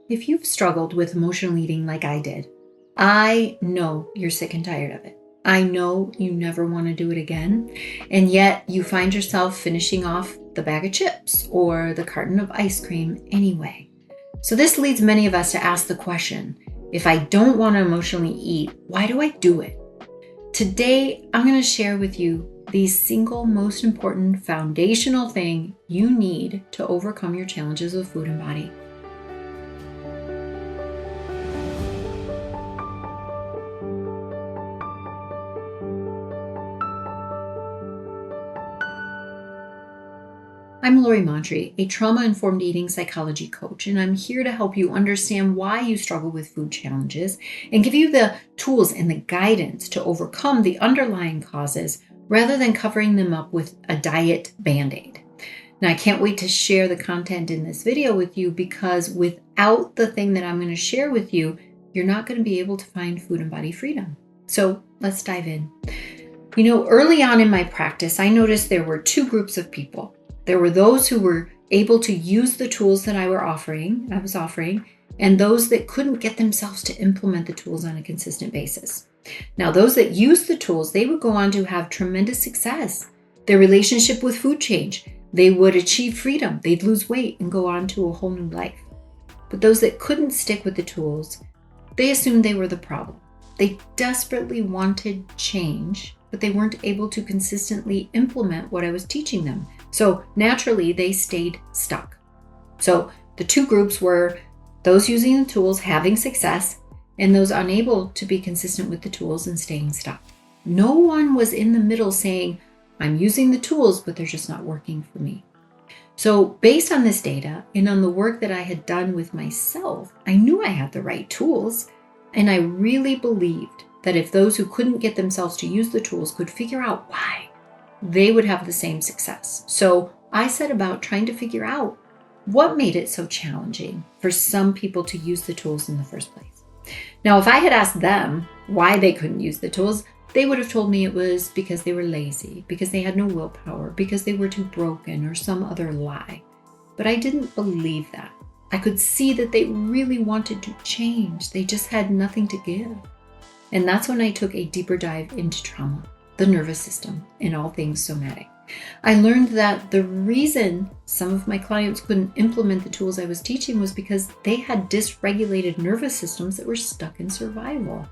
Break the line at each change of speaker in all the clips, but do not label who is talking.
If you've struggled with emotional eating like I did, I know you're sick and tired of it. I know you never want to do it again, and yet you find yourself finishing off the bag of chips or the carton of ice cream anyway. So this leads many of us to ask the question, if I don't want to emotionally eat, why do I do it? Today, I'm going to share with you the single most important foundational thing you need to overcome your challenges with food and body. I'm Lori Mondry, a trauma-informed eating psychology coach, and I'm here to help you understand why you struggle with food challenges and give you the tools and the guidance to overcome the underlying causes rather than covering them up with a diet band-aid. Now, I can't wait to share the content in this video with you because without the thing that I'm going to share with you, you're not going to be able to find food and body freedom. So let's dive in. Early on in my practice, I noticed there were two groups of people. There were those who were able to use the tools that I was offering, and those that couldn't get themselves to implement the tools on a consistent basis. Now, those that used the tools, they would go on to have tremendous success. Their relationship with food changed. They would achieve freedom. They'd lose weight and go on to a whole new life. But those that couldn't stick with the tools, they assumed they were the problem. They desperately wanted change, but they weren't able to consistently implement what I was teaching them. So naturally, they stayed stuck. So the two groups were those using the tools having success and those unable to be consistent with the tools and staying stuck. No one was in the middle saying, I'm using the tools, but they're just not working for me. So based on this data and on the work that I had done with myself, I knew I had the right tools. And I really believed that if those who couldn't get themselves to use the tools could figure out why, they would have the same success. So I set about trying to figure out what made it so challenging for some people to use the tools in the first place. Now, if I had asked them why they couldn't use the tools, they would have told me it was because they were lazy, because they had no willpower, because they were too broken, or some other lie. But I didn't believe that. I could see that they really wanted to change. They just had nothing to give. And that's when I took a deeper dive into trauma, the nervous system, and all things somatic. I learned that the reason some of my clients couldn't implement the tools I was teaching was because they had dysregulated nervous systems that were stuck in survival.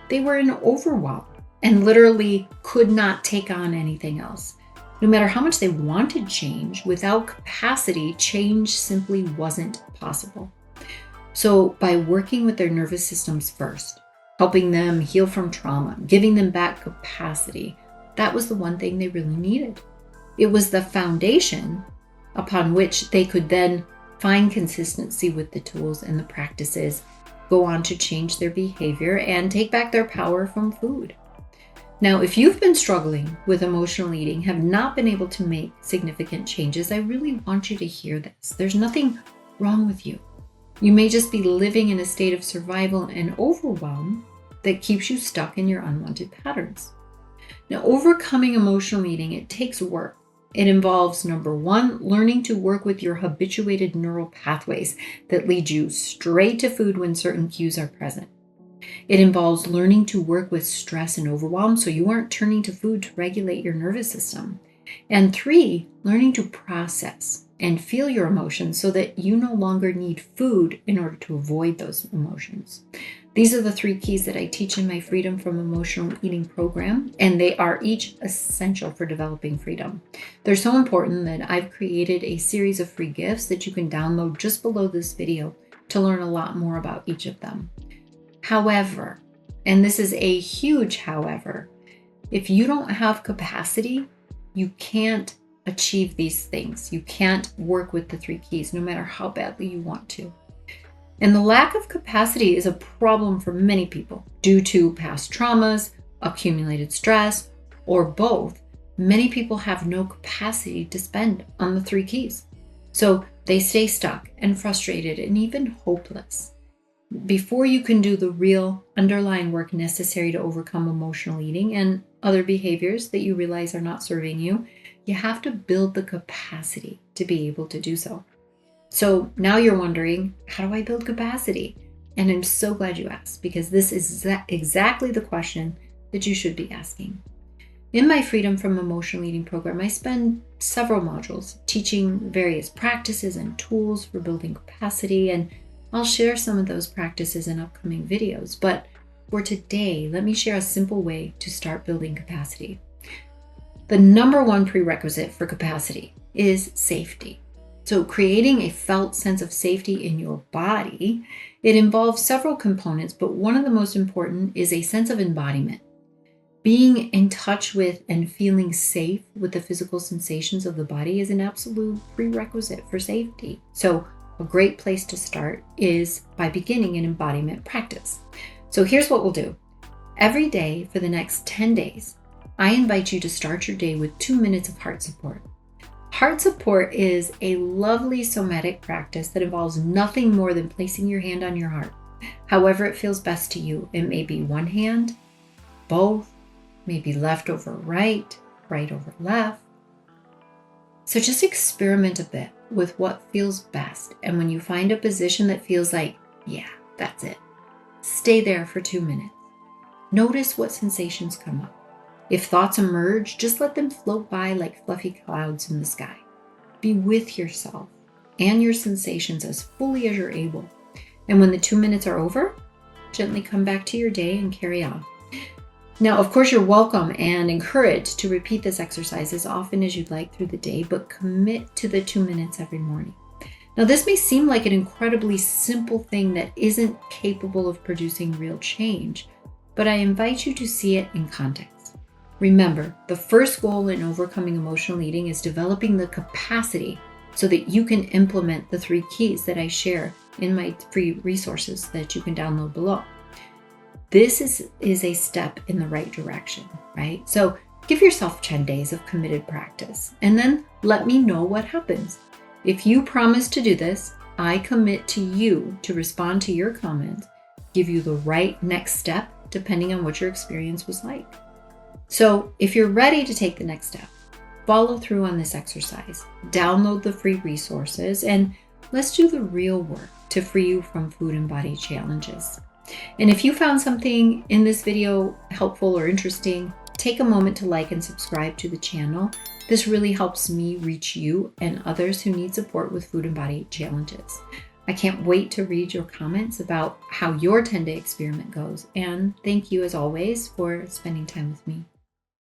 They were in overwhelm and literally could not take on anything else. No matter how much they wanted change, without capacity, change simply wasn't possible. So by working with their nervous systems first, helping them heal from trauma, giving them back capacity, that was the one thing they really needed. It was the foundation upon which they could then find consistency with the tools and the practices, go on to change their behavior and take back their power from food. Now, if you've been struggling with emotional eating, have not been able to make significant changes, I really want you to hear this. There's nothing wrong with you. You may just be living in a state of survival and overwhelm that keeps you stuck in your unwanted patterns. Now, overcoming emotional eating, it takes work. It involves, number one, learning to work with your habituated neural pathways that lead you straight to food when certain cues are present. It involves learning to work with stress and overwhelm so you aren't turning to food to regulate your nervous system. And three, learning to process and feel your emotions so that you no longer need food in order to avoid those emotions. These are the three keys that I teach in my Freedom from Emotional Eating program, and they are each essential for developing freedom. They're so important that I've created a series of free gifts that you can download just below this video to learn a lot more about each of them. However, and this is a huge however, if you don't have capacity, you can't achieve these things. You can't work with the three keys, no matter how badly you want to. And the lack of capacity is a problem for many people due to past traumas, accumulated stress, or both. Many people have no capacity to spend on the three keys. So they stay stuck and frustrated and even hopeless. Before you can do the real underlying work necessary to overcome emotional eating and other behaviors that you realize are not serving you, you have to build the capacity to be able to do so. So now you're wondering, how do I build capacity? And I'm so glad you asked, because this is exactly the question that you should be asking. In my Freedom from Emotional Eating program, I spend several modules teaching various practices and tools for building capacity, and I'll share some of those practices in upcoming videos. But for today, let me share a simple way to start building capacity. The number one prerequisite for capacity is safety. So creating a felt sense of safety in your body, it involves several components, but one of the most important is a sense of embodiment. Being in touch with and feeling safe with the physical sensations of the body is an absolute prerequisite for safety. So a great place to start is by beginning an embodiment practice. So here's what we'll do. Every day for the next 10 days, I invite you to start your day with 2 minutes of heart support. Heart support is a lovely somatic practice that involves nothing more than placing your hand on your heart, however it feels best to you. It may be one hand, both, maybe left over right, right over left. So just experiment a bit with what feels best. And when you find a position that feels like, yeah, that's it, stay there for 2 minutes. Notice what sensations come up. If thoughts emerge, just let them float by like fluffy clouds in the sky. Be with yourself and your sensations as fully as you're able. And when the 2 minutes are over, gently come back to your day and carry on. Now, of course, you're welcome and encouraged to repeat this exercise as often as you'd like through the day, but commit to the 2 minutes every morning. Now, this may seem like an incredibly simple thing that isn't capable of producing real change, but I invite you to see it in context. Remember, the first goal in overcoming emotional eating is developing the capacity so that you can implement the 3 keys that I share in my free resources that you can download below. This is a step in the right direction, right? So give yourself 10 days of committed practice and then let me know what happens. If you promise to do this, I commit to you to respond to your comments, give you the right next step depending on what your experience was like. So if you're ready to take the next step, follow through on this exercise, download the free resources, and let's do the real work to free you from food and body challenges. And if you found something in this video helpful or interesting, take a moment to like and subscribe to the channel. This really helps me reach you and others who need support with food and body challenges. I can't wait to read your comments about how your 10-day experiment goes. And thank you, as always, for spending time with me.